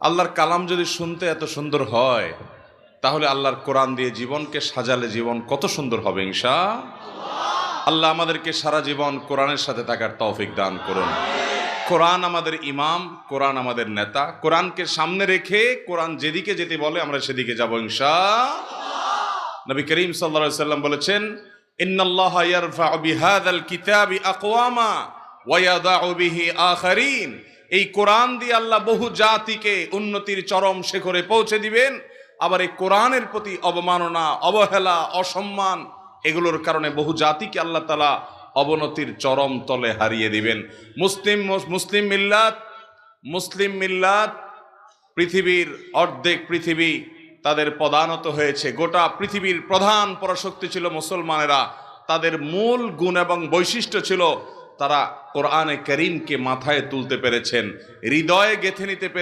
আল্লাহর কালাম যদি শুনতে এত সুন্দর হয়, তাহলে আল্লাহর কোরআন দিয়ে জীবনকে সাজালে জীবন কত সুন্দর হবে ইনশাআল্লাহ। আল্লাহ আমাদেরকে সারা জীবন কোরআনের সাথে থাকার তৌফিক দান করুন। কোরআন আমাদের ইমাম, কোরআন আমাদের নেতা। কোরআনকে সামনে রেখে কোরআন যেদিকে যেতে বলে আমরা সেদিকে যাব ইনশাআল্লাহ। নবী করিম সাল্লাল্লাহু আলাইহি সাল্লাম বলেছেন, ইন্নাল্লাহা ইয়ারফাউ বিহাযাল কিতাবি আকওয়ামা ওয়া ইয়াদাউ বিহি আখারিন। এই কোরআন দিয়ে আল্লাহ বহু জাতিকে উন্নতির চরম শিখরে পৌঁছে দিবেন। আবার এই কোরআনের প্রতি অবমাননা, অবহেলা, অসম্মান এগুলোর কারণে বহু জাতিকে আল্লাহ তাআলা অবনতির চরম তলে হারিয়ে দিবেন। মুসলিম মিল্লাত পৃথিবীর অর্ধেক পৃথিবী তাদের পদানত হয়েছে। গোটা পৃথিবীর প্রধান পরাশক্তি ছিল মুসলমানেরা। তাদের মূল গুণ এবং বৈশিষ্ট্য ছিল তারা কোরআনে কারীমকে মাথায় তুলতে পেরেছেন, হৃদয়ে গেঁথে নিতে পেরেছেন।